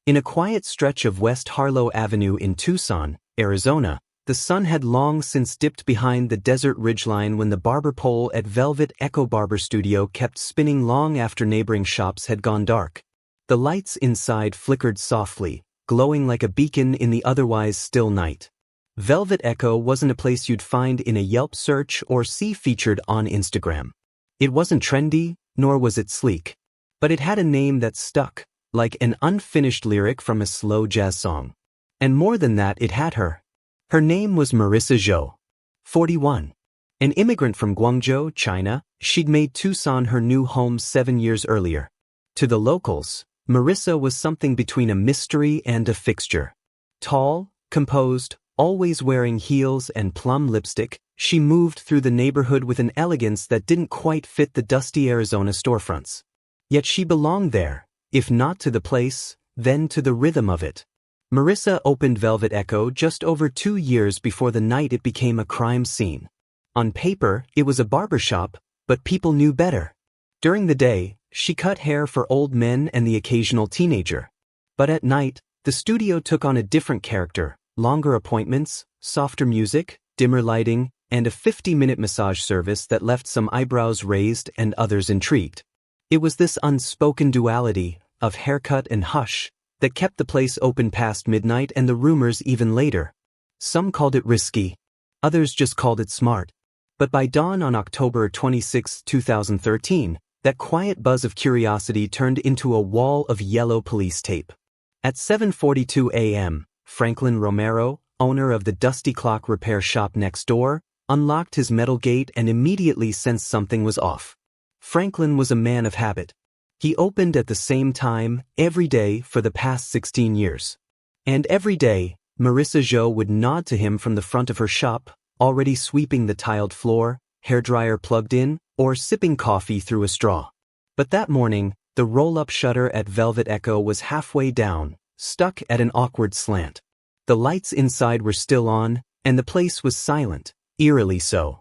In a quiet stretch of West Harlow Avenue in Tucson, Arizona, the sun had long since dipped behind the desert ridgeline when the barber pole at Velvet Echo Barber Studio kept spinning long after neighboring shops had gone dark. The lights inside flickered softly, glowing like a beacon in the otherwise still night. Velvet Echo wasn't a place you'd find in a Yelp search or see featured on Instagram. It wasn't trendy, nor was it sleek. But it had a name that stuck, like an unfinished lyric from a slow jazz song. And more than that, it had her. Her name was Marissa Zhou. 41. An immigrant from Guangzhou, China, she'd made Tucson her new home 7 years earlier. To the locals, Marissa was something between a mystery and a fixture. Tall, composed, always wearing heels and plum lipstick, she moved through the neighborhood with an elegance that didn't quite fit the dusty Arizona storefronts. Yet she belonged there, if not to the place, then to the rhythm of it. Marissa opened Velvet Echo just over 2 years before the night it became a crime scene. On paper, it was a barbershop, but people knew better. During the day, she cut hair for old men and the occasional teenager. But at night, the studio took on a different character: longer appointments, softer music, dimmer lighting, and a 50-minute massage service that left some eyebrows raised and others intrigued. It was this unspoken duality of haircut and hush that kept the place open past midnight and the rumors even later. Some called it risky. Others just called it smart. But by dawn on October 26, 2013, that quiet buzz of curiosity turned into a wall of yellow police tape. At 7:42 a.m., Franklin Romero, owner of the Dusty Clock repair shop next door, unlocked his metal gate and immediately sensed something was off. Franklin was a man of habit. He opened at the same time, every day for the past 16 years. And every day, Marissa Zhou would nod to him from the front of her shop, already sweeping the tiled floor, hairdryer plugged in, or sipping coffee through a straw. But that morning, the roll-up shutter at Velvet Echo was halfway down, stuck at an awkward slant. The lights inside were still on, and the place was silent, eerily so.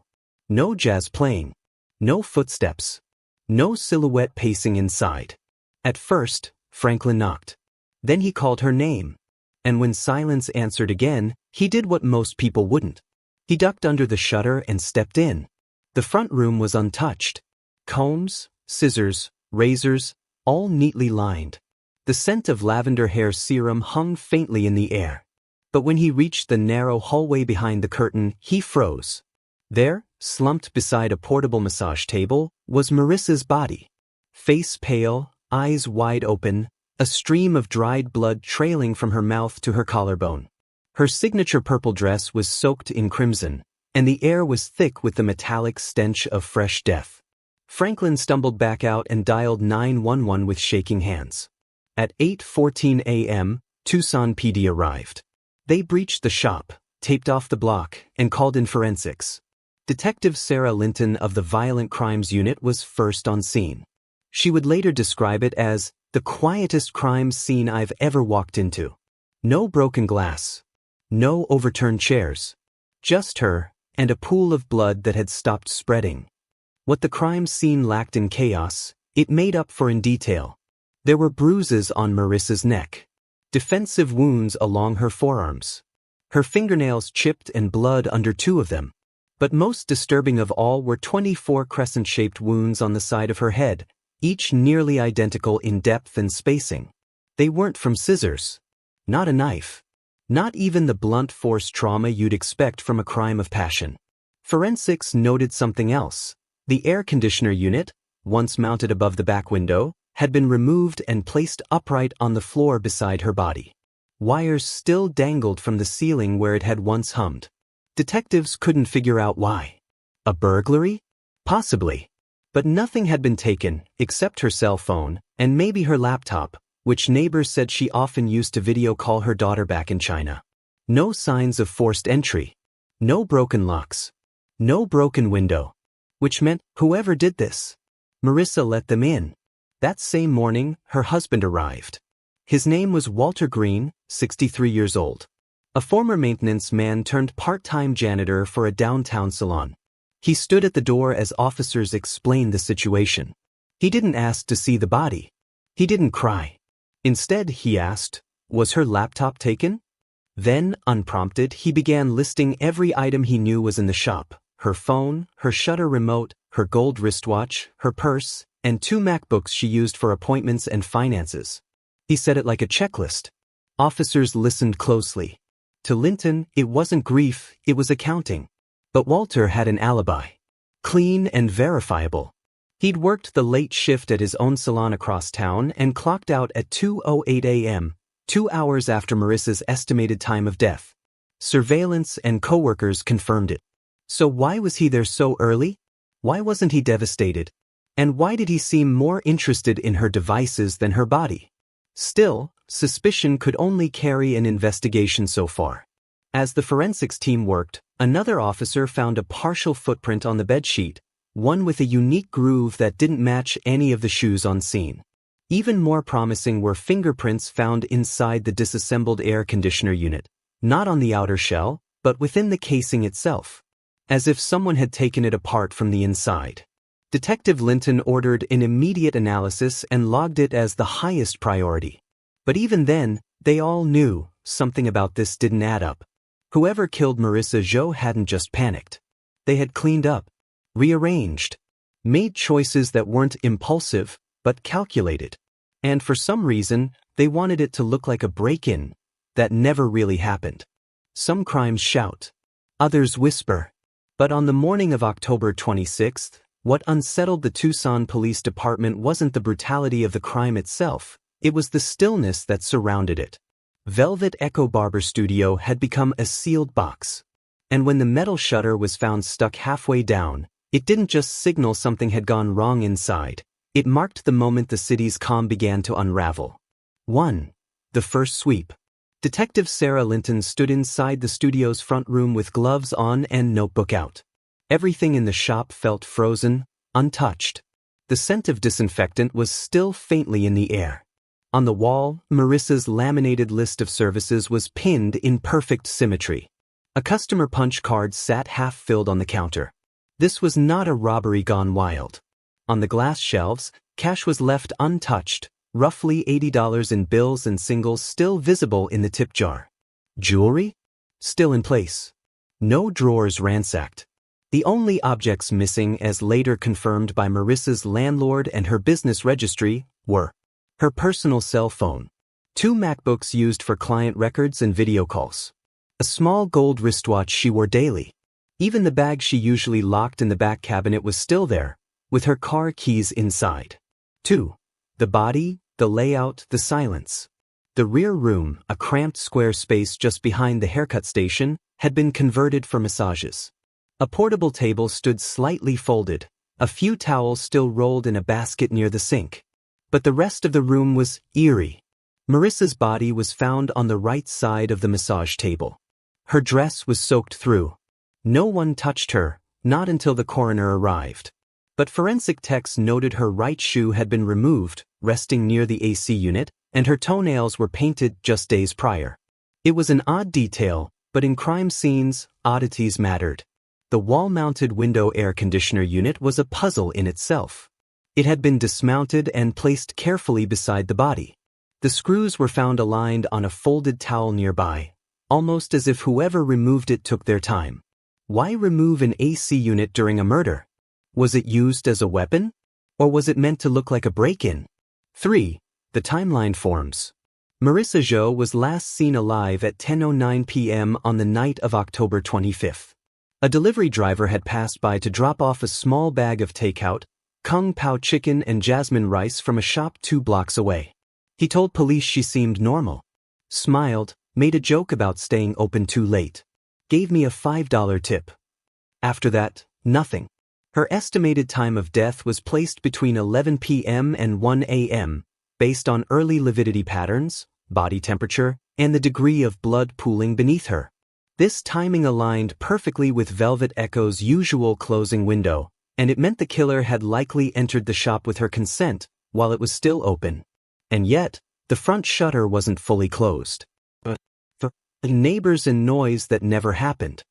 No jazz playing. No footsteps. No silhouette pacing inside. At first, Franklin knocked. Then he called her name. And when silence answered again, he did what most people wouldn't. He ducked under the shutter and stepped in. The front room was untouched. Combs, scissors, razors, all neatly lined. The scent of lavender hair serum hung faintly in the air. But when he reached the narrow hallway behind the curtain, he froze. There, slumped beside a portable massage table, was Marissa's body. Face pale, eyes wide open, a stream of dried blood trailing from her mouth to her collarbone. Her signature purple dress was soaked in crimson, and the air was thick with the metallic stench of fresh death. Franklin stumbled back out and dialed 911 with shaking hands. At 8:14 a.m., Tucson PD arrived. They breached the shop, taped off the block, and called in forensics. Detective Sarah Linton of the Violent Crimes Unit was first on scene. She would later describe it as the quietest crime scene I've ever walked into. No broken glass. No overturned chairs. Just her, and a pool of blood that had stopped spreading. What the crime scene lacked in chaos, it made up for in detail. There were bruises on Marissa's neck. Defensive wounds along her forearms. Her fingernails chipped and blood under 2 of them. But most disturbing of all were 24 crescent-shaped wounds on the side of her head, each nearly identical in depth and spacing. They weren't from scissors. Not a knife. Not even the blunt force trauma you'd expect from a crime of passion. Forensics noted something else. The air conditioner unit, once mounted above the back window, had been removed and placed upright on the floor beside her body. Wires still dangled from the ceiling where it had once hummed. Detectives couldn't figure out why. A burglary? Possibly. But nothing had been taken, except her cell phone, and maybe her laptop, which neighbors said she often used to video call her daughter back in China. No signs of forced entry. No broken locks. No broken window. Which meant, whoever did this, Marissa let them in. That same morning, her husband arrived. His name was Walter Green, 63 years old. A former maintenance man turned part-time janitor for a downtown salon. He stood at the door as officers explained the situation. He didn't ask to see the body. He didn't cry. Instead, he asked, Was her laptop taken? Then, unprompted, he began listing every item he knew was in the shop: her phone, her shutter remote, her gold wristwatch, her purse, and 2 MacBooks she used for appointments and finances. He said it like a checklist. Officers listened closely. To Linton, it wasn't grief, it was accounting. But Walter had an alibi. Clean and verifiable. He'd worked the late shift at his own salon across town and clocked out at 2:08 a.m., 2 hours after Marissa's estimated time of death. Surveillance and coworkers confirmed it. So why was he there so early? Why wasn't he devastated? And why did he seem more interested in her devices than her body? Still, suspicion could only carry an investigation so far. As the forensics team worked, another officer found a partial footprint on the bedsheet, one with a unique groove that didn't match any of the shoes on scene. Even more promising were fingerprints found inside the disassembled air conditioner unit, not on the outer shell, but within the casing itself, as if someone had taken it apart from the inside. Detective Linton ordered an immediate analysis and logged it as the highest priority. But even then, they all knew something about this didn't add up. Whoever killed Marissa Jo hadn't just panicked. They had cleaned up, rearranged, made choices that weren't impulsive, but calculated. And for some reason, they wanted it to look like a break-in that never really happened. Some crimes shout, others whisper. But on the morning of October 26th, what unsettled the Tucson Police Department wasn't the brutality of the crime itself, it was the stillness that surrounded it. Velvet Echo Barber Studio had become a sealed box. And when the metal shutter was found stuck halfway down, it didn't just signal something had gone wrong inside. It marked the moment the city's calm began to unravel. 1. The first sweep. Detective Sarah Linton stood inside the studio's front room with gloves on and notebook out. Everything in the shop felt frozen, untouched. The scent of disinfectant was still faintly in the air. On the wall, Marissa's laminated list of services was pinned in perfect symmetry. A customer punch card sat half-filled on the counter. This was not a robbery gone wild. On the glass shelves, cash was left untouched, roughly $80 in bills and singles still visible in the tip jar. Jewelry? Still in place. No drawers ransacked. The only objects missing, as later confirmed by Marissa's landlord and her business registry, were her personal cell phone, 2 MacBooks used for client records and video calls, a small gold wristwatch she wore daily. Even the bag she usually locked in the back cabinet was still there, with her car keys inside. 2. The body, the layout, the silence. The rear room, a cramped square space just behind the haircut station, had been converted for massages. A portable table stood slightly folded, a few towels still rolled in a basket near the sink. But the rest of the room was eerie. Marissa's body was found on the right side of the massage table. Her dress was soaked through. No one touched her, not until the coroner arrived. But forensic techs noted her right shoe had been removed, resting near the AC unit, and her toenails were painted just days prior. It was an odd detail, but in crime scenes, oddities mattered. The wall-mounted window air conditioner unit was a puzzle in itself. It had been dismounted and placed carefully beside the body. The screws were found aligned on a folded towel nearby, almost as if whoever removed it took their time. Why remove an AC unit during a murder? Was it used as a weapon? Or was it meant to look like a break-in? 3. The timeline forms. Marissa Jo was last seen alive at 10:09 p.m. on the night of October 25th. A delivery driver had passed by to drop off a small bag of takeout, Kung Pao chicken and jasmine rice from a shop 2 blocks away. He told police she seemed normal, smiled, made a joke about staying open too late, gave me a $5 tip. After that, nothing. Her estimated time of death was placed between 11 p.m. and 1 a.m., based on early lividity patterns, body temperature, and the degree of blood pooling beneath her. This timing aligned perfectly with Velvet Echo's usual closing window, and it meant the killer had likely entered the shop with her consent while it was still open. And yet, the front shutter wasn't fully closed. But the neighbors and noise that never happened.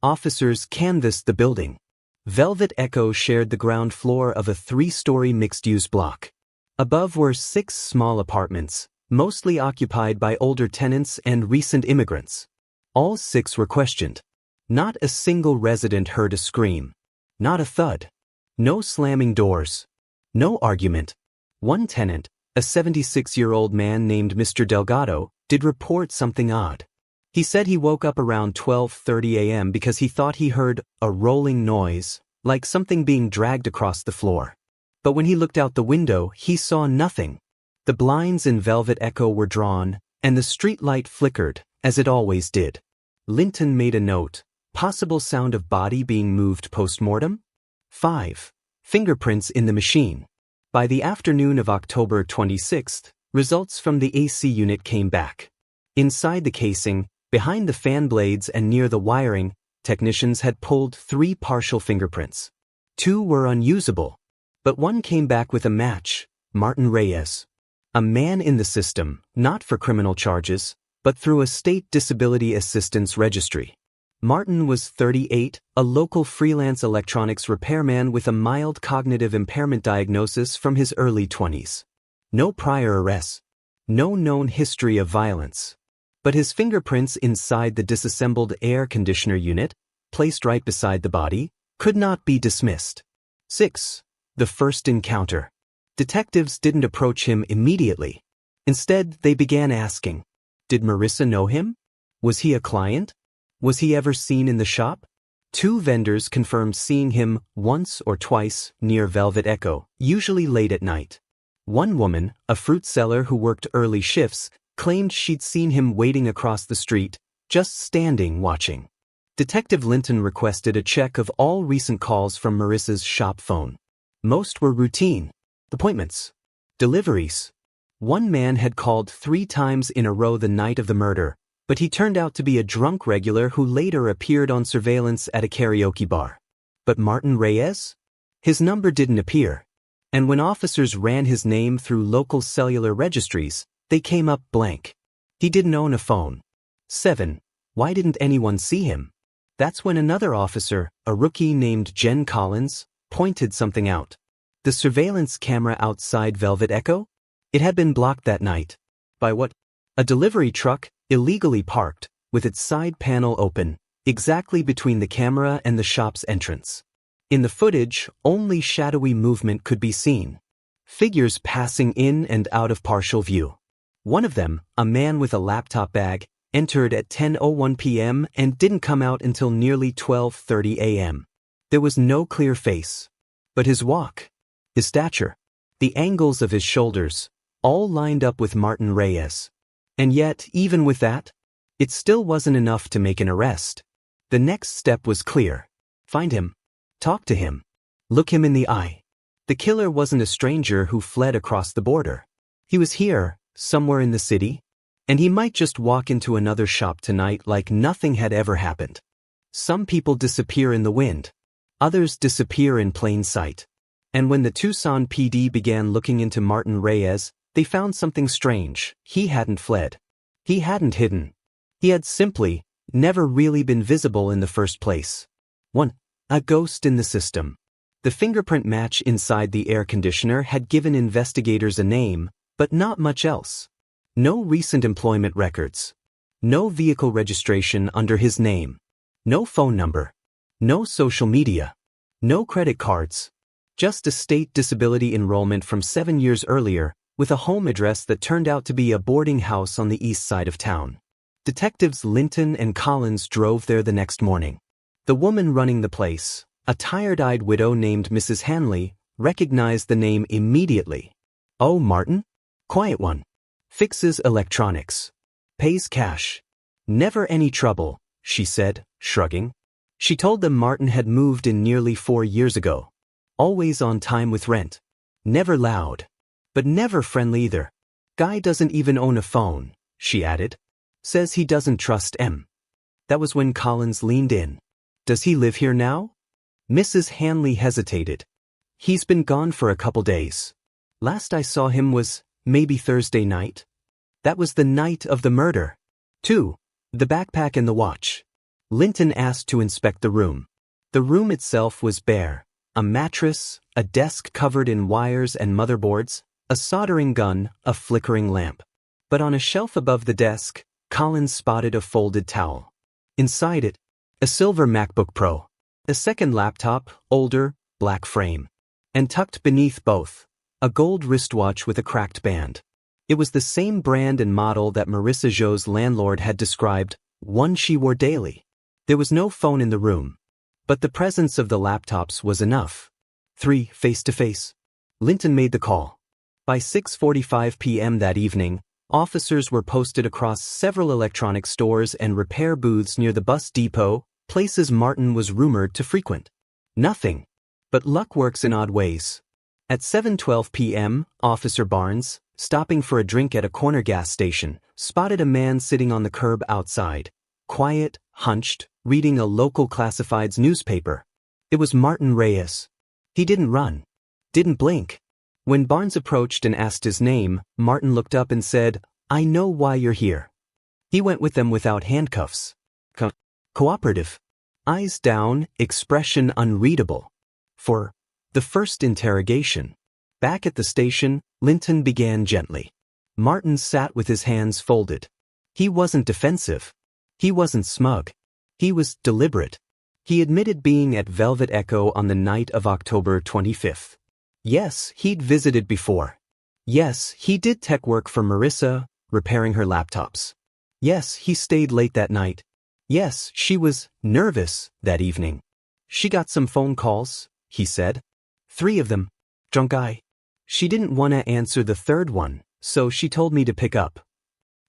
Officers canvassed the building. Velvet Echo shared the ground floor of a 3-story mixed-use block. Above were 6 small apartments, mostly occupied by older tenants and recent immigrants. All 6 were questioned. Not a single resident heard a scream. Not a thud. No slamming doors. No argument. One tenant, a 76-year-old man named Mr. Delgado, did report something odd. He said he woke up around 12:30 a.m. because he thought he heard a rolling noise, like something being dragged across the floor. But when he looked out the window, he saw nothing. The blinds in Velvet Echo were drawn, and the street light flickered, as it always did. Linton made a note. Possible sound of body being moved post-mortem? 5. Fingerprints in the machine. By the afternoon of October 26th, results from the AC unit came back. Inside the casing, behind the fan blades and near the wiring, technicians had pulled 3 partial fingerprints. 2 were unusable, but one came back with a match, Martin Reyes. A man in the system, not for criminal charges, but through a state disability assistance registry. Martin was 38, a local freelance electronics repairman with a mild cognitive impairment diagnosis from his early 20s. No prior arrests. No known history of violence. But his fingerprints inside the disassembled air conditioner unit, placed right beside the body, could not be dismissed. 6. The first encounter. Detectives didn't approach him immediately. Instead, they began asking, did Marissa know him? Was he a client? Was he ever seen in the shop? 2 vendors confirmed seeing him once or twice near Velvet Echo, usually late at night. One woman, a fruit seller who worked early shifts, claimed she'd seen him waiting across the street, just standing watching. Detective Linton requested a check of all recent calls from Marissa's shop phone. Most were routine. Appointments. Deliveries. One man had called 3 times in a row the night of the murder, but he turned out to be a drunk regular who later appeared on surveillance at a karaoke bar. But Martin Reyes? His number didn't appear. And when officers ran his name through local cellular registries, they came up blank. He didn't own a phone. 7. Why didn't anyone see him? That's when another officer, a rookie named Jen Collins, pointed something out. The surveillance camera outside Velvet Echo? It had been blocked that night. By what? A delivery truck, illegally parked, with its side panel open, exactly between the camera and the shop's entrance. In the footage, only shadowy movement could be seen. Figures passing in and out of partial view. One of them, a man with a laptop bag, entered at 10:01 p.m. and didn't come out until nearly 12:30 a.m. There was no clear face. But his walk, his stature, the angles of his shoulders, all lined up with Martin Reyes. And yet, even with that, it still wasn't enough to make an arrest. The next step was clear. Find him. Talk to him. Look him in the eye. The killer wasn't a stranger who fled across the border. He was here, somewhere in the city, and he might just walk into another shop tonight like nothing had ever happened. Some people disappear in the wind. Others disappear in plain sight. And when the Tucson PD began looking into Martin Reyes, they found something strange. He hadn't fled. He hadn't hidden. He had simply never really been visible in the first place. 1. A ghost in the system. The fingerprint match inside the air conditioner had given investigators a name, but not much else. No recent employment records. No vehicle registration under his name. No phone number. No social media. No credit cards. Just a state disability enrollment from 7 years earlier, with a home address that turned out to be a boarding house on the east side of town. Detectives Linton and Collins drove there the next morning. The woman running the place, a tired-eyed widow named Mrs. Hanley, recognized the name immediately. Oh, Martin? Quiet one. Fixes electronics. Pays cash. Never any trouble, she said, shrugging. She told them Martin had moved in nearly 4 years ago. Always on time with rent. Never loud. But never friendly either. Guy doesn't even own a phone, she added. Says he doesn't trust M. That was when Collins leaned in. Does he live here now? Mrs. Hanley hesitated. He's been gone for a couple days. Last I saw him was maybe Thursday night. That was the night of the murder. 2. The backpack and the watch. Linton asked to inspect the room. The room itself was bare. A mattress, a desk covered in wires and motherboards, a soldering gun, a flickering lamp. But on a shelf above the desk, Collins spotted a folded towel. Inside it, a silver MacBook Pro. A second laptop, older, black frame. And tucked beneath both, a gold wristwatch with a cracked band. It was the same brand and model that Marissa Zhou's landlord had described, one she wore daily. There was no phone in the room. But the presence of the laptops was enough. 3. Face-to-face. Linton made the call. By 6:45 p.m. that evening, officers were posted across several electronics stores and repair booths near the bus depot, places Martin was rumored to frequent. Nothing. But luck works in odd ways. At 7:12 p.m., Officer Barnes, stopping for a drink at a corner gas station, spotted a man sitting on the curb outside, quiet, hunched, reading a local classifieds newspaper. It was Martin Reyes. He didn't run. Didn't blink. When Barnes approached and asked his name, Martin looked up and said, "I know why you're here." He went with them without handcuffs. Cooperative. Eyes down, expression unreadable. For the first interrogation. Back at the station, Linton began gently. Martin sat with his hands folded. He wasn't defensive. He wasn't smug. He was deliberate. He admitted being at Velvet Echo on the night of October 25th. Yes, he'd visited before. Yes, he did tech work for Marissa, repairing her laptops. Yes, he stayed late that night. Yes, she was nervous that evening. She got some phone calls, he said. 3 of them. Drunk guy. She didn't want to answer the third one, so she told me to pick up.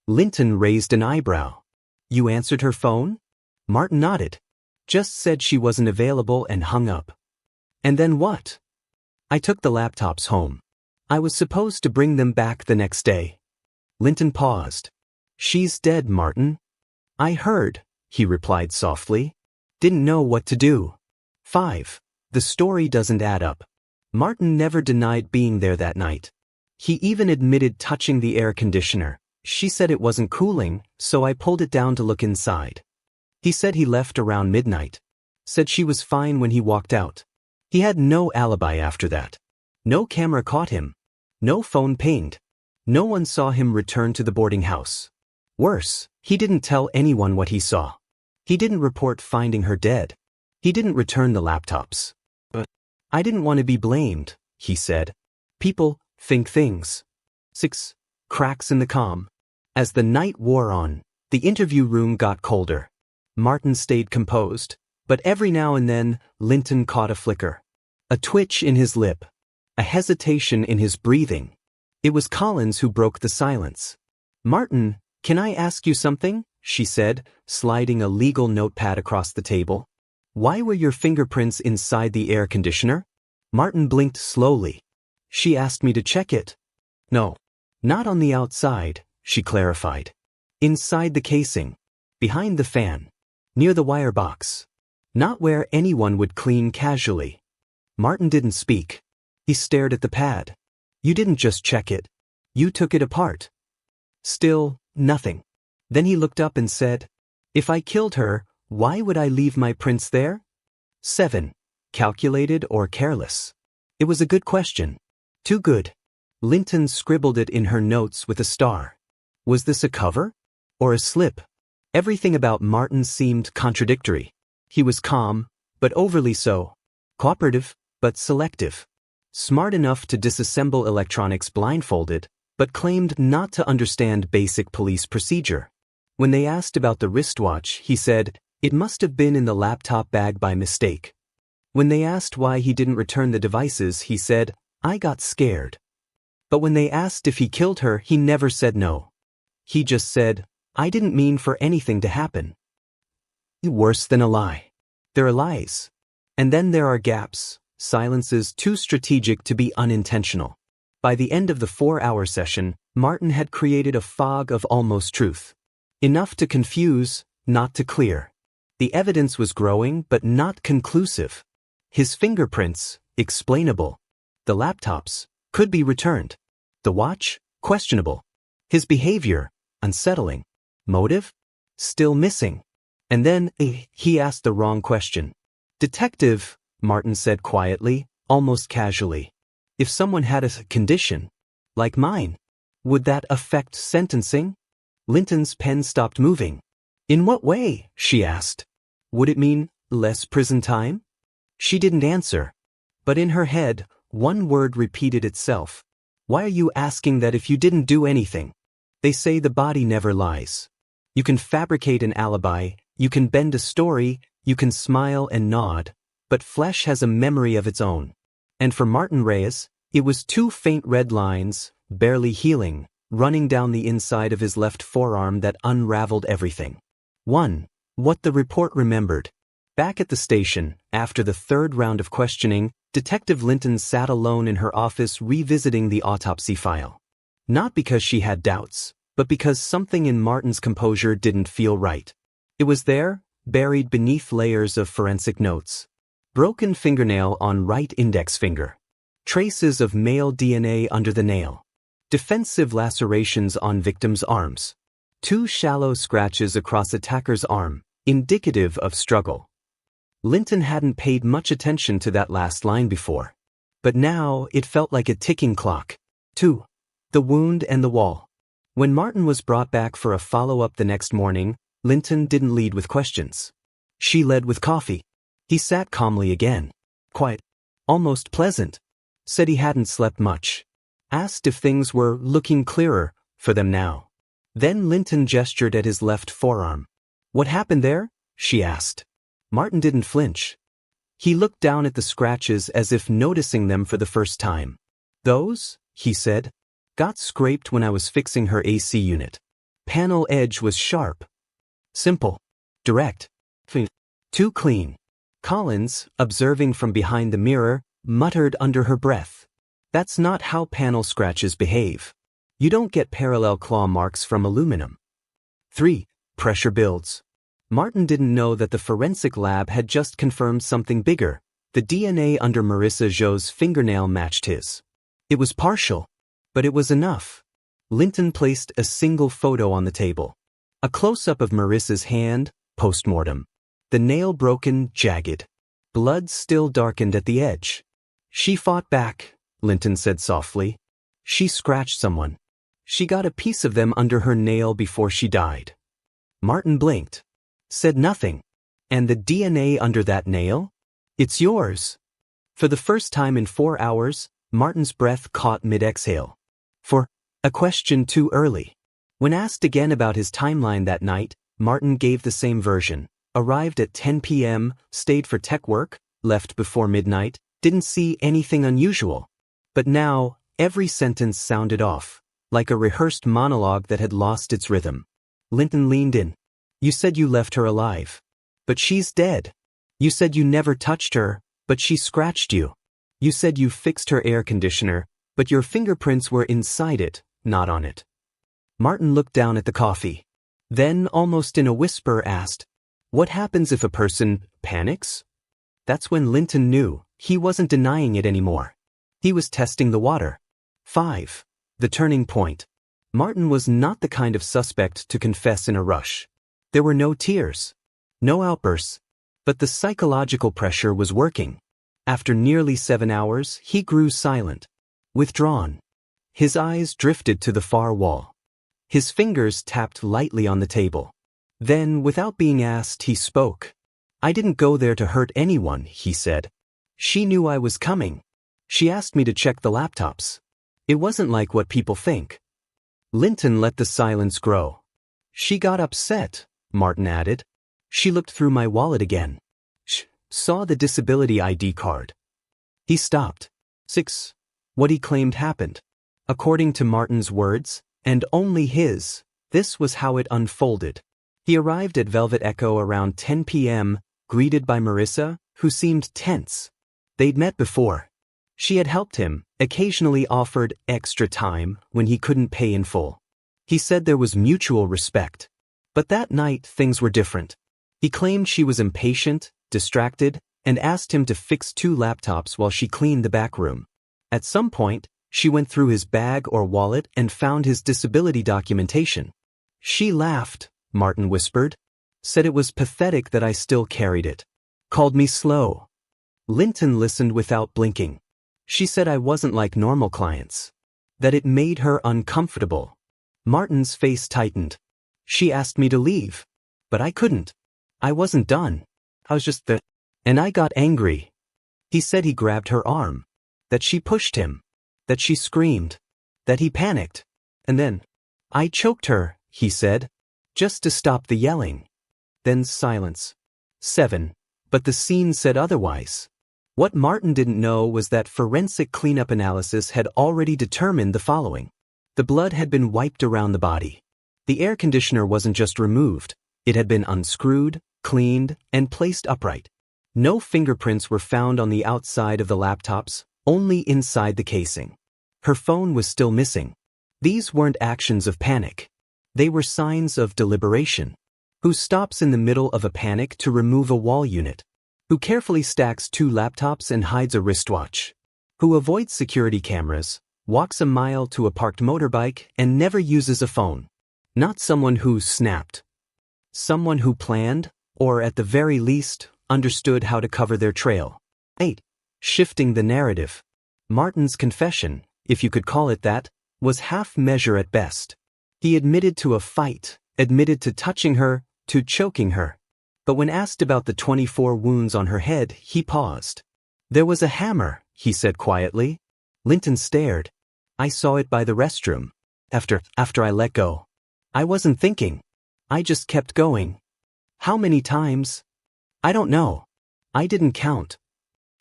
Linton raised an eyebrow. You answered her phone? Martin nodded. Just said she wasn't available and hung up. And then what? I took the laptops home. I was supposed to bring them back the next day. Linton paused. She's dead, Martin. I heard, he replied softly. Didn't know what to do. 5. The story doesn't add up. Martin never denied being there that night. He even admitted touching the air conditioner. She said it wasn't cooling, so I pulled it down to look inside. He said he left around midnight. Said she was fine when he walked out. He had no alibi after that. No camera caught him. No phone pinged. No one saw him return to the boarding house. Worse, he didn't tell anyone what he saw. He didn't report finding her dead. He didn't return the laptops. But I didn't want to be blamed, he said. People think things. 6. Cracks in the comm. As the night wore on, the interview room got colder. Martin stayed composed, but every now and then, Linton caught a flicker. A twitch in his lip. A hesitation in his breathing. It was Collins who broke the silence. Martin, can I ask you something? She said, sliding a legal notepad across the table. Why were your fingerprints inside the air conditioner? Martin blinked slowly. She asked me to check it. No. Not on the outside, she clarified. Inside the casing. Behind the fan. Near the wire box. Not where anyone would clean casually. Martin didn't speak. He stared at the pad. You didn't just check it. You took it apart. Still, nothing. Then he looked up and said, if I killed her, why would I leave my prints there? 7. Calculated or careless? It was a good question. Too good. Linton scribbled it in her notes with a star. Was this a cover? Or a slip? Everything about Martin seemed contradictory. He was calm, but overly so. Cooperative, but selective. Smart enough to disassemble electronics blindfolded, but claimed not to understand basic police procedure. When they asked about the wristwatch, he said, it must have been in the laptop bag by mistake. When they asked why he didn't return the devices, he said, I got scared. But when they asked if he killed her, he never said no. He just said, I didn't mean for anything to happen. Worse than a lie. There are lies. And then there are gaps, silences too strategic to be unintentional. By the end of the 4-hour session, Martin had created a fog of almost truth. Enough to confuse, not to clear. The evidence was growing, but not conclusive. His fingerprints, explainable. The laptops, could be returned. The watch, questionable. His behavior, unsettling. Motive? Still missing. And then, he asked the wrong question. Detective, Martin said quietly, almost casually. If someone had a condition, like mine, Would that affect sentencing? Linton's pen stopped moving. In what way? She asked. Would it mean less prison time? She didn't answer. But in her head, one word repeated itself. Why are you asking that if you didn't do anything? They say the body never lies. You can fabricate an alibi, you can bend a story, you can smile and nod, but flesh has a memory of its own. And for Martin Reyes, it was 2 faint red lines, barely healing, running down the inside of his left forearm that unraveled everything. 1. What the report remembered. Back at the station, after the 3rd round of questioning, Detective Linton sat alone in her office revisiting the autopsy file. Not because she had doubts, but because something in Martin's composure didn't feel right. It was there, buried beneath layers of forensic notes. Broken fingernail on right index finger. Traces of male DNA under the nail. Defensive lacerations on victim's arms. 2 shallow scratches across attacker's arm, indicative of struggle. Linton hadn't paid much attention to that last line before. But now it felt like a ticking clock. 2. The wound and the wall. When Martin was brought back for a follow-up the next morning, Linton didn't lead with questions. She led with coffee. He sat calmly again. Quiet. Almost pleasant. Said he hadn't slept much. Asked if things were looking clearer for them now. Then Linton gestured at his left forearm. What happened there? She asked. Martin didn't flinch. He looked down at the scratches as if noticing them for the first time. Those, he said, got scraped when I was fixing her AC unit. Panel edge was sharp. Simple. Direct. Too clean. Collins, observing from behind the mirror, muttered under her breath. That's not how panel scratches behave. You don't get parallel claw marks from aluminum. 3. Pressure builds. Martin didn't know that the forensic lab had just confirmed something bigger. The DNA under Marissa Zhou's fingernail matched his. It was partial, but it was enough. Linton placed a single photo on the table. A close-up of Marissa's hand, post-mortem. The nail broken, jagged. Blood still darkened at the edge. She fought back, Linton said softly. She scratched someone. She got a piece of them under her nail before she died. Martin blinked. Said nothing. And the DNA under that nail? It's yours. For the first time in 4 hours, Martin's breath caught mid-exhale. For a question too early. When asked again about his timeline that night, Martin gave the same version. Arrived at 10 p.m., stayed for tech work, left before midnight, didn't see anything unusual. But now, every sentence sounded off, like a rehearsed monologue that had lost its rhythm. Linton leaned in. You said you left her alive. But she's dead. You said you never touched her, but she scratched you. You said you fixed her air conditioner, but your fingerprints were inside it, not on it. Martin looked down at the coffee. Then, almost in a whisper, asked, what happens if a person panics? That's when Linton knew he wasn't denying it anymore. He was testing the water. 5. The turning point. Martin was not the kind of suspect to confess in a rush. There were no tears, no outbursts, but the psychological pressure was working. After nearly 7 hours, he grew silent, withdrawn. His eyes drifted to the far wall. His fingers tapped lightly on the table. Then, without being asked, he spoke. I didn't go there to hurt anyone, he said. She knew I was coming. She asked me to check the laptops. It wasn't like what people think. Linton let the silence grow. She got upset, Martin added. She looked through my wallet again. Saw the disability ID card. He stopped. 6. What he claimed happened. According to Martin's words, and only his, this was how it unfolded. He arrived at Velvet Echo around 10 p.m., greeted by Marissa, who seemed tense. They'd met before. She had helped him, occasionally offered extra time when he couldn't pay in full. He said there was mutual respect. But that night, things were different. He claimed she was impatient, distracted, and asked him to fix 2 laptops while she cleaned the back room. At some point, she went through his bag or wallet and found his disability documentation. She laughed, Martin whispered. Said it was pathetic that I still carried it. Called me slow. Linton listened without blinking. She said I wasn't like normal clients. that it made her uncomfortable. Martin's face tightened. She asked me to leave. But I couldn't. I wasn't done. I was just And I got angry. He said he grabbed her arm. That she pushed him. That she screamed. That he panicked. And then, I choked her, he said. Just to stop the yelling. Then silence. 7. But the scene said otherwise. What Martin didn't know was that forensic cleanup analysis had already determined the following. The blood had been wiped around the body. The air conditioner wasn't just removed. It had been unscrewed, cleaned, and placed upright. No fingerprints were found on the outside of the laptops, only inside the casing. Her phone was still missing. These weren't actions of panic. They were signs of deliberation. Who stops in the middle of a panic to remove a wall unit? Who carefully stacks 2 laptops and hides a wristwatch? Who avoids security cameras, walks a mile to a parked motorbike, and never uses a phone? Not someone who snapped. Someone who planned, or at the very least, understood how to cover their trail. 8. Shifting the narrative. Martin's confession, if you could call it that, was half measure at best. He admitted to a fight, admitted to touching her, to choking her. But when asked about the 24 wounds on her head, he paused. There was a hammer, he said quietly. Linton stared. I saw it by the restroom. After I let go. I wasn't thinking. I just kept going. How many times? I don't know. I didn't count.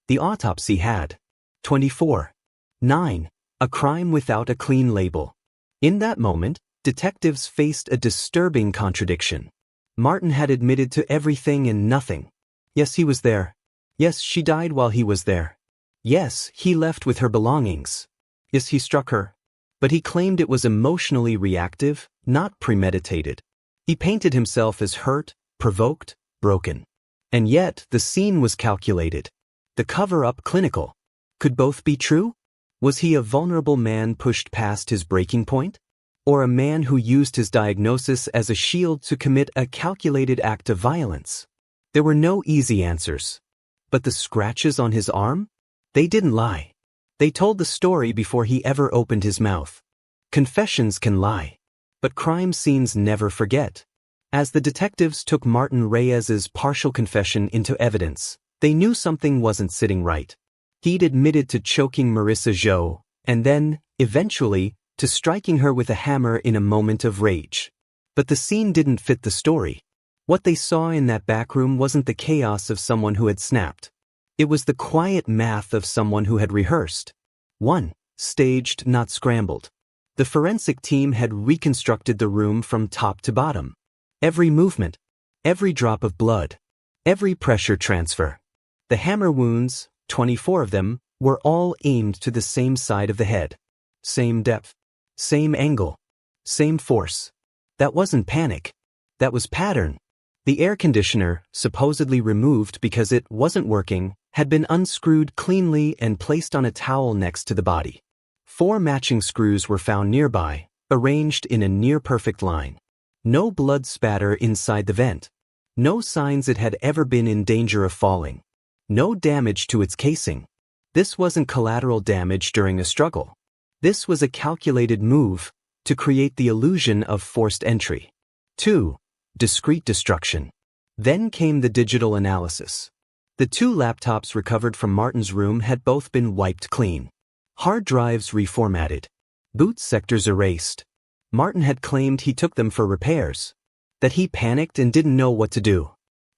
The autopsy had 24. 9. A crime without a clean label. In that moment, detectives faced a disturbing contradiction. Martin had admitted to everything and nothing. Yes, he was there. Yes, she died while he was there. Yes, he left with her belongings. Yes, he struck her. But he claimed it was emotionally reactive, not premeditated. He painted himself as hurt, provoked, broken. And yet, the scene was calculated. The cover-up clinical. Could both be true? Was he a vulnerable man pushed past his breaking point? Or a man who used his diagnosis as a shield to commit a calculated act of violence? There were no easy answers. But the scratches on his arm? They didn't lie. They told the story before he ever opened his mouth. Confessions can lie. But crime scenes never forget. As the detectives took Martin Reyes's partial confession into evidence, they knew something wasn't sitting right. He'd admitted to choking Marissa Jo, and then, eventually, to striking her with a hammer in a moment of rage. But the scene didn't fit the story. What they saw in that back room wasn't the chaos of someone who had snapped. It was the quiet math of someone who had rehearsed. 1. Staged, not scrambled. The forensic team had reconstructed the room from top to bottom. Every movement, every drop of blood, every pressure transfer. The hammer wounds, 24 of them, were all aimed to the same side of the head. Same depth, same angle, same force. That wasn't panic. That was pattern. The air conditioner, supposedly removed because it wasn't working, had been unscrewed cleanly and placed on a towel next to the body. 4 matching screws were found nearby, arranged in a near-perfect line. No blood spatter inside the vent. No signs it had ever been in danger of falling. No damage to its casing. This wasn't collateral damage during a struggle. This was a calculated move to create the illusion of forced entry. 2. Discrete destruction. Then came the digital analysis. The 2 laptops recovered from Martin's room had both been wiped clean. Hard drives reformatted. Boot sectors erased. Martin had claimed he took them for repairs. That he panicked and didn't know what to do.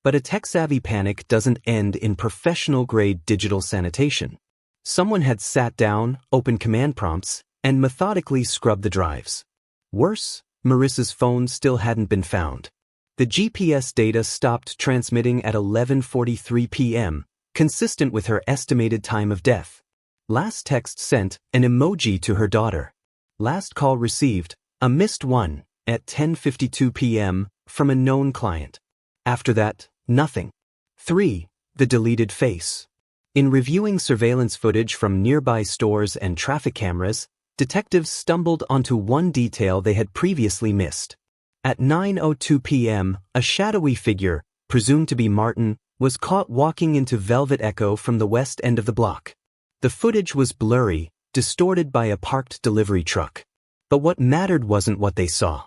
But a tech-savvy panic doesn't end in professional-grade digital sanitation. Someone had sat down, opened command prompts, and methodically scrubbed the drives. Worse, Marissa's phone still hadn't been found. The GPS data stopped transmitting at 11:43 p.m., consistent with her estimated time of death. Last text sent, an emoji to her daughter. Last call received, a missed one, at 10:52 p.m., from a known client. After that, nothing. 3. The deleted face. In reviewing surveillance footage from nearby stores and traffic cameras, detectives stumbled onto one detail they had previously missed. At 9:02 p.m., a shadowy figure, presumed to be Martin, was caught walking into Velvet Echo from the west end of the block. The footage was blurry, distorted by a parked delivery truck. But what mattered wasn't what they saw.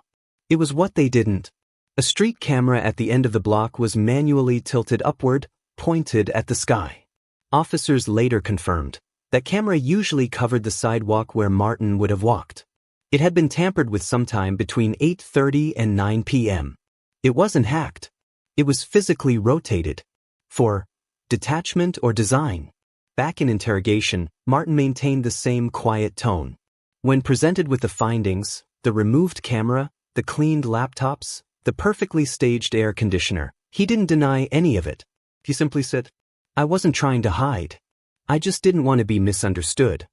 It was what they didn't. A street camera at the end of the block was manually tilted upward, pointed at the sky. Officers later confirmed that camera usually covered the sidewalk where Martin would have walked. It had been tampered with sometime between 8:30 and 9 p.m. It wasn't hacked. It was physically rotated. For detachment or design. Back in interrogation, Martin maintained the same quiet tone. When presented with the findings, the removed camera, the cleaned laptops, the perfectly staged air conditioner, he didn't deny any of it. He simply said, "I wasn't trying to hide. I just didn't want to be misunderstood."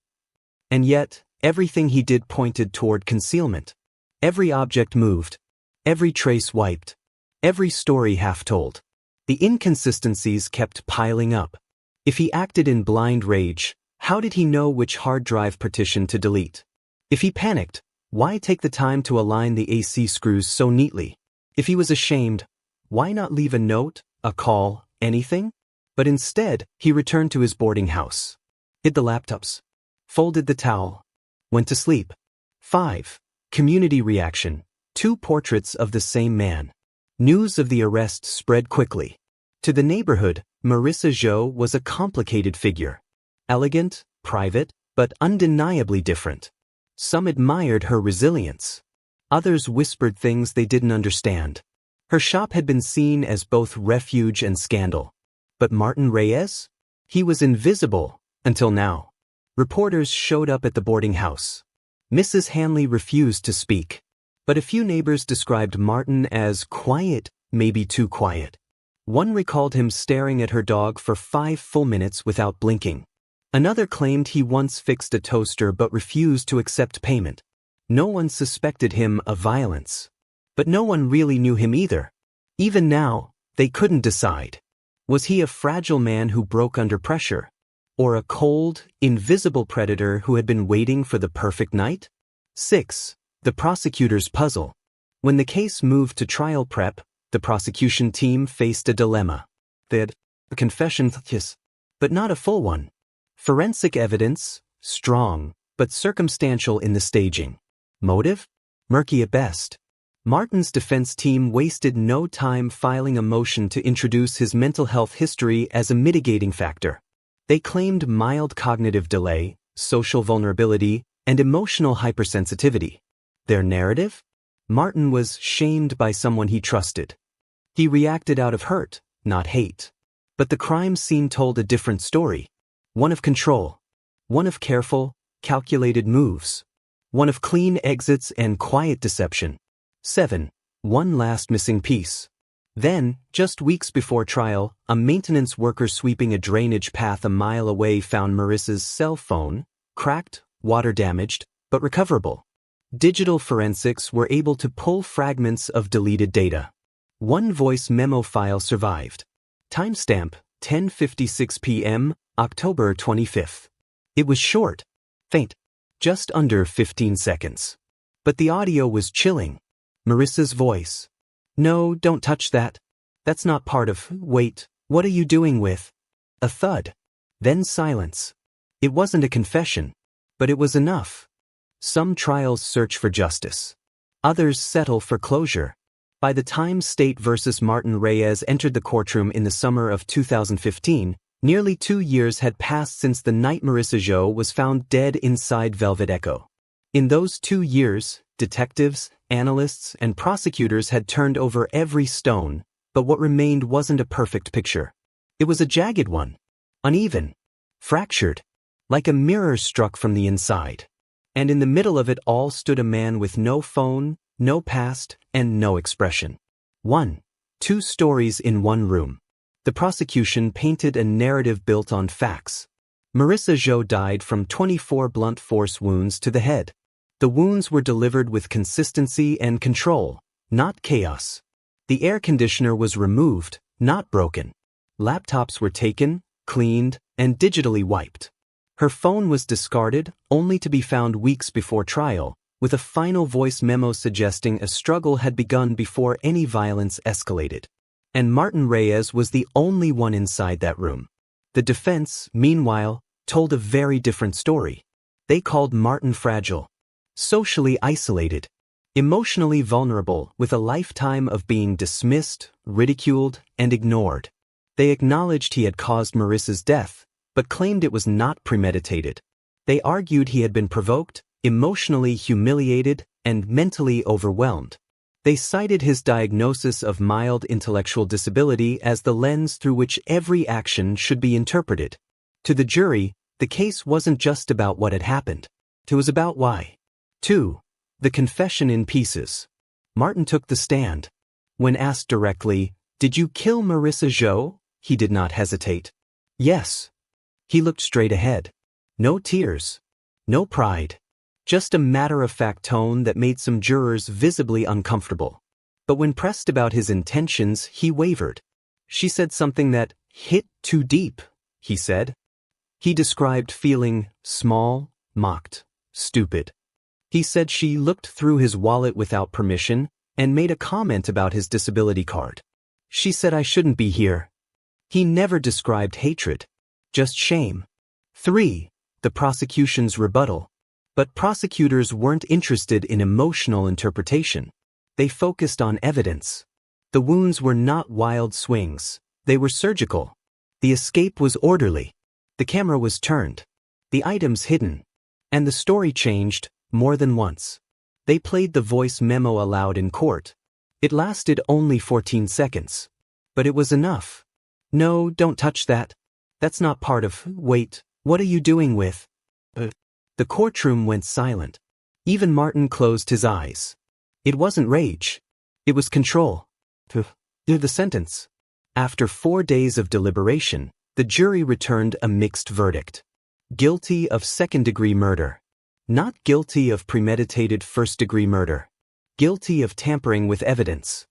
And yet, everything he did pointed toward concealment. Every object moved. Every trace wiped. Every story half told. The inconsistencies kept piling up. If he acted in blind rage, how did he know which hard drive partition to delete? If he panicked, why take the time to align the AC screws so neatly? If he was ashamed, why not leave a note, a call, anything? But instead, he returned to his boarding house, hid the laptops, folded the towel, went to sleep. 5. Community reaction. 2 portraits of the same man. News of the arrest spread quickly. To the neighborhood, Marissa Zhou was a complicated figure. Elegant, private, but undeniably different. Some admired her resilience. Others whispered things they didn't understand. Her shop had been seen as both refuge and scandal. But Martin Reyes? He was invisible, until now. Reporters showed up at the boarding house. Mrs. Hanley refused to speak. But a few neighbors described Martin as quiet, maybe too quiet. One recalled him staring at her dog for 5 full minutes without blinking. Another claimed he once fixed a toaster but refused to accept payment. No one suspected him of violence. But no one really knew him either. Even now, they couldn't decide. Was he a fragile man who broke under pressure? Or a cold, invisible predator who had been waiting for the perfect night? 6. The prosecutor's puzzle. When the case moved to trial prep, the prosecution team faced a dilemma. They had a confession, but not a full one. Forensic evidence, strong, but circumstantial in the staging. Motive? Murky at best. Martin's defense team wasted no time filing a motion to introduce his mental health history as a mitigating factor. They claimed mild cognitive delay, social vulnerability, and emotional hypersensitivity. Their narrative? Martin was shamed by someone he trusted. He reacted out of hurt, not hate. But the crime scene told a different story. One of control. One of careful, calculated moves. One of clean exits and quiet deception. 7. One last missing piece. Then, just weeks before trial, a maintenance worker sweeping a drainage path a mile away found Marissa's cell phone, cracked, water-damaged, but recoverable. Digital forensics were able to pull fragments of deleted data. One voice memo file survived. Timestamp, 10:56 p.m., October 25th. It was short, faint, just under 15 seconds. But the audio was chilling. Marissa's voice. "No, don't touch that. That's not part of, wait, what are you doing with?" A thud. Then silence. It wasn't a confession, but it was enough. Some trials search for justice. Others settle for closure. By the time State versus Martin Reyes entered the courtroom in the summer of 2015, nearly 2 years had passed since the night Marissa Zhou was found dead inside Velvet Echo. In those 2 years, detectives, analysts, and prosecutors had turned over every stone, but what remained wasn't a perfect picture. It was a jagged one. Uneven. Fractured. Like a mirror struck from the inside. And in the middle of it all stood a man with no phone, no past, and no expression. 2 stories in one room. The prosecution painted a narrative built on facts. Marissa Zhou died from 24 blunt force wounds to the head. The wounds were delivered with consistency and control, not chaos. The air conditioner was removed, not broken. Laptops were taken, cleaned, and digitally wiped. Her phone was discarded, only to be found weeks before trial, with a final voice memo suggesting a struggle had begun before any violence escalated. And Martin Reyes was the only one inside that room. The defense, meanwhile, told a very different story. They called Martin fragile, socially isolated, emotionally vulnerable, with a lifetime of being dismissed, ridiculed, and ignored. They acknowledged he had caused Marissa's death, but claimed it was not premeditated. They argued he had been provoked, emotionally humiliated, and mentally overwhelmed. They cited his diagnosis of mild intellectual disability as the lens through which every action should be interpreted. To the jury, the case wasn't just about what had happened. It was about why. 2. The confession in pieces. Martin took the stand. When asked directly, "Did you kill Marissa Jo?" he did not hesitate. Yes. He looked straight ahead. No tears. No pride. Just a matter-of-fact tone that made some jurors visibly uncomfortable. But when pressed about his intentions, he wavered. "She said something that hit too deep," he said. He described feeling small, mocked, stupid. He said she looked through his wallet without permission and made a comment about his disability card. "She said I shouldn't be here." He never described hatred, just shame. 3. The prosecution's rebuttal. But prosecutors weren't interested in emotional interpretation. They focused on evidence. The wounds were not wild swings. They were surgical. The escape was orderly. The camera was turned. The items hidden. And the story changed more than once. They played the voice memo aloud in court. It lasted only 14 seconds. But it was enough. "No, don't touch that. That's not part of..." "Wait, what are you doing with..." The courtroom went silent. Even Martin closed his eyes. It wasn't rage. It was control. The sentence. After 4 days of deliberation, the jury returned a mixed verdict. Guilty of second-degree murder. Not guilty of premeditated first-degree murder. Guilty of tampering with evidence.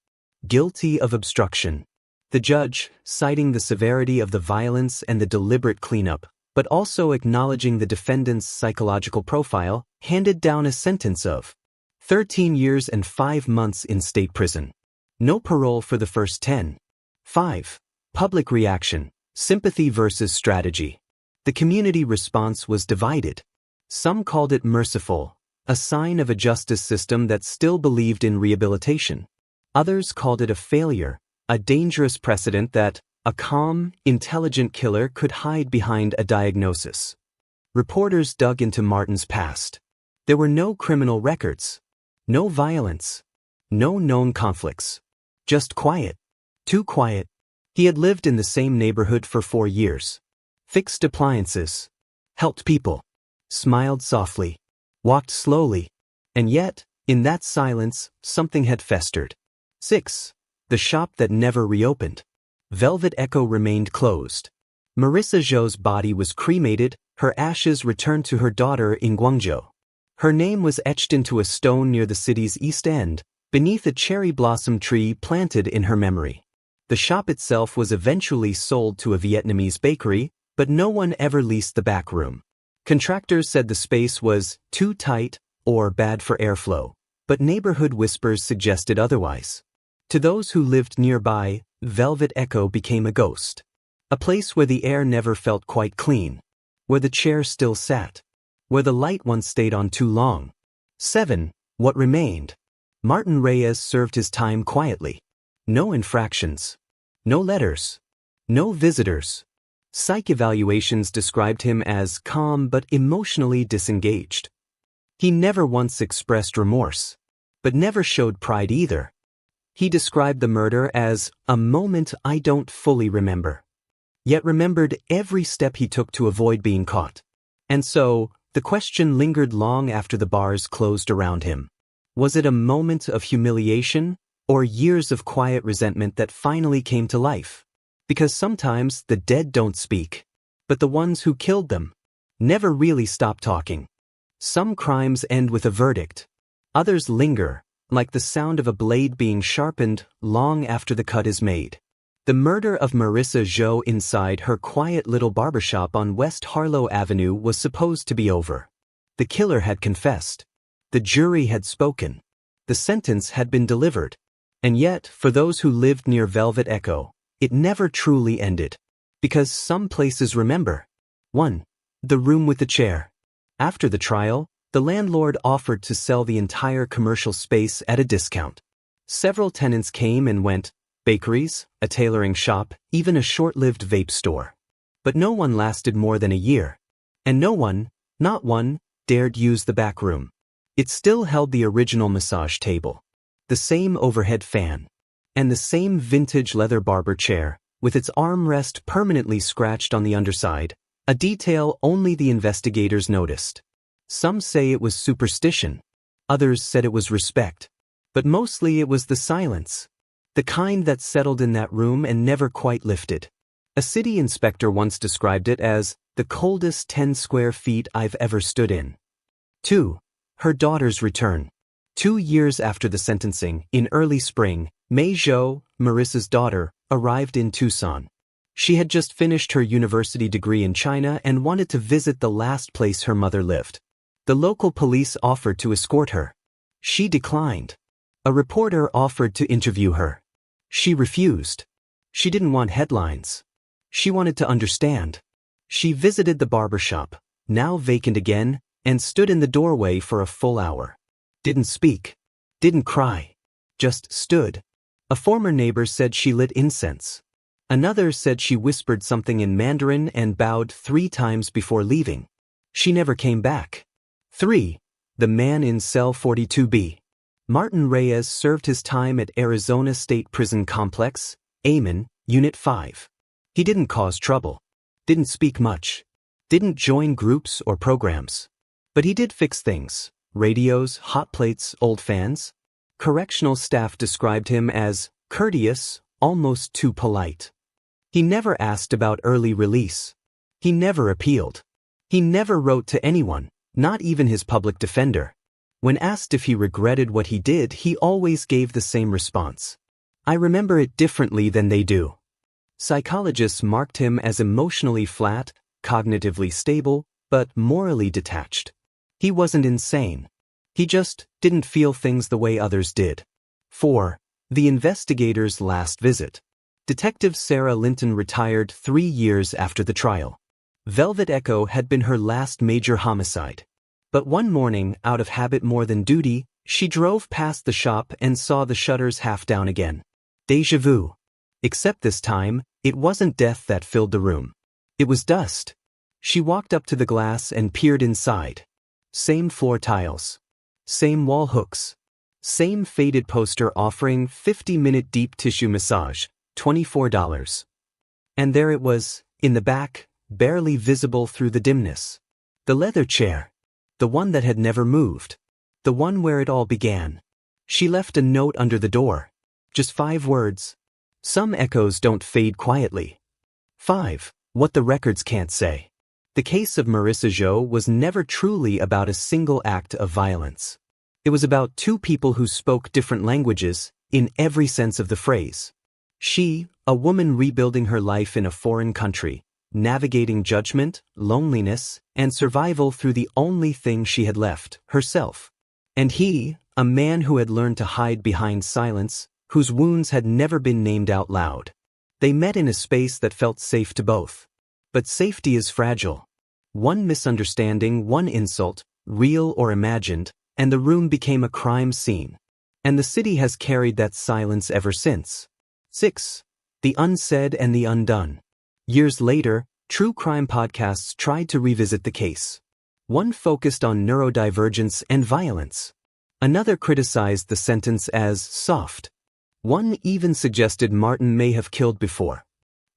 Guilty of obstruction. The judge, citing the severity of the violence and the deliberate cleanup, but also acknowledging the defendant's psychological profile, handed down a sentence of 13 years and 5 months in state prison. No parole for the first 10. 5. Public reaction. Sympathy versus strategy. The community response was divided. Some called it merciful, a sign of a justice system that still believed in rehabilitation. Others called it a failure, a dangerous precedent that a calm, intelligent killer could hide behind a diagnosis. Reporters dug into Martin's past. There were no criminal records, no violence, no known conflicts. Just quiet. Too quiet. He had lived in the same neighborhood for 4 years. Fixed appliances. Helped people. Smiled softly. Walked slowly. And yet, in that silence, something had festered. 6. The shop that never reopened. Velvet Echo remained closed. Marissa Jo's body was cremated, her ashes returned to her daughter in Guangzhou. Her name was etched into a stone near the city's east end, beneath a cherry blossom tree planted in her memory. The shop itself was eventually sold to a Vietnamese bakery, but no one ever leased the back room. Contractors said the space was too tight or bad for airflow, but neighborhood whispers suggested otherwise. To those who lived nearby, Velvet Echo became a ghost. A place where the air never felt quite clean, where the chair still sat, where the light once stayed on too long. 7. What remained? Martin Reyes served his time quietly. No infractions. No letters. No visitors. Psych evaluations described him as calm but emotionally disengaged. He never once expressed remorse, but never showed pride either. He described the murder as a moment I don't fully remember, yet remembered every step he took to avoid being caught. And so, the question lingered long after the bars closed around him. Was it a moment of humiliation, or years of quiet resentment that finally came to life? Because sometimes the dead don't speak, but the ones who killed them never really stop talking. Some crimes end with a verdict. Others linger, like the sound of a blade being sharpened long after the cut is made. The murder of Marissa Jo inside her quiet little barbershop on West Harlow Avenue was supposed to be over. The killer had confessed. The jury had spoken. The sentence had been delivered. And yet, for those who lived near Velvet Echo, it never truly ended. Because some places remember. 1. The room with the chair. After the trial, the landlord offered to sell the entire commercial space at a discount. Several tenants came and went, bakeries, a tailoring shop, even a short-lived vape store. But no one lasted more than a year. And no one, not one, dared use the back room. It still held the original massage table, the same overhead fan, and the same vintage leather barber chair, with its armrest permanently scratched on the underside, a detail only the investigators noticed. Some say it was superstition. Others said it was respect. But mostly it was the silence. The kind that settled in that room and never quite lifted. A city inspector once described it as the coldest 10 square feet I've ever stood in. 2. Her daughter's return. 2 years after the sentencing, in early spring, Mei Zhou, Marissa's daughter, arrived in Tucson. She had just finished her university degree in China and wanted to visit the last place her mother lived. The local police offered to escort her. She declined. A reporter offered to interview her. She refused. She didn't want headlines. She wanted to understand. She visited the barbershop, now vacant again, and stood in the doorway for a full hour. Didn't speak. Didn't cry. Just stood. A former neighbor said she lit incense. Another said she whispered something in Mandarin and bowed 3 times before leaving. She never came back. 3. The man in cell 42B. Martin Reyes served his time at Arizona State Prison Complex, Amon, Unit 5. He didn't cause trouble. Didn't speak much. Didn't join groups or programs. But he did fix things. Radios, hot plates, old fans. Correctional staff described him as courteous, almost too polite. He never asked about early release. He never appealed. He never wrote to anyone, not even his public defender. When asked if he regretted what he did, he always gave the same response. I remember it differently than they do. Psychologists marked him as emotionally flat, cognitively stable, but morally detached. He wasn't insane. He just didn't feel things the way others did. 4. The investigator's last visit. Detective Sarah Linton retired 3 years after the trial. Velvet Echo had been her last major homicide. But one morning, out of habit more than duty, she drove past the shop and saw the shutters half down again. Déjà vu. Except this time, it wasn't death that filled the room. It was dust. She walked up to the glass and peered inside. Same floor tiles. Same wall hooks. Same faded poster offering 50-minute deep tissue massage, $24. And there it was, in the back, barely visible through the dimness. The leather chair. The one that had never moved. The one where it all began. She left a note under the door. Just 5 words. Some echoes don't fade quietly. 5. What the records can't say. The case of Marissa Zhou was never truly about a single act of violence. It was about 2 people who spoke different languages, in every sense of the phrase. She, a woman rebuilding her life in a foreign country, navigating judgment, loneliness, and survival through the only thing she had left, herself. And he, a man who had learned to hide behind silence, whose wounds had never been named out loud. They met in a space that felt safe to both. But safety is fragile. One misunderstanding, one insult, real or imagined, and the room became a crime scene. And the city has carried that silence ever since. 6. The unsaid and the undone. Years later, true crime podcasts tried to revisit the case. One focused on neurodivergence and violence. Another criticized the sentence as soft. One even suggested Martin may have killed before.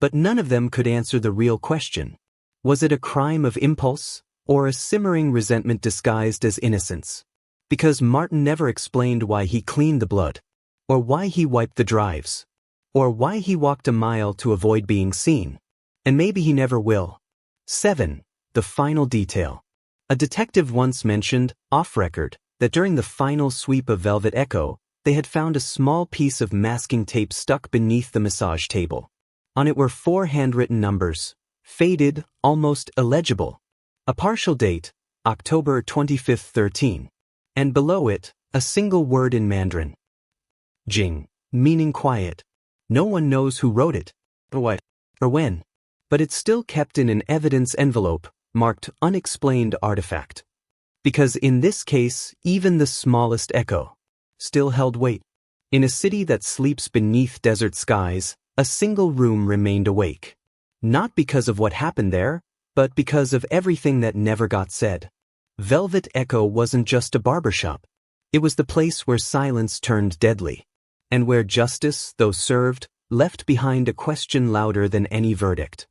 But none of them could answer the real question. Was it a crime of impulse, or a simmering resentment disguised as innocence? Because Martin never explained why he cleaned the blood, or why he wiped the drives, or why he walked a mile to avoid being seen. And maybe he never will. 7. The final detail. A detective once mentioned, off-record, that during the final sweep of Velvet Echo, they had found a small piece of masking tape stuck beneath the massage table. On it were 4 handwritten numbers, faded, almost illegible. A partial date, October 25, 13. And below it, a single word in Mandarin. Jing, meaning quiet. No one knows who wrote it, or what, or when. But it's still kept in an evidence envelope, marked unexplained artifact. Because in this case, even the smallest echo still held weight. In a city that sleeps beneath desert skies, a single room remained awake. Not because of what happened there, but because of everything that never got said. Velvet Echo wasn't just a barbershop. It was the place where silence turned deadly, and where justice, though served, left behind a question louder than any verdict.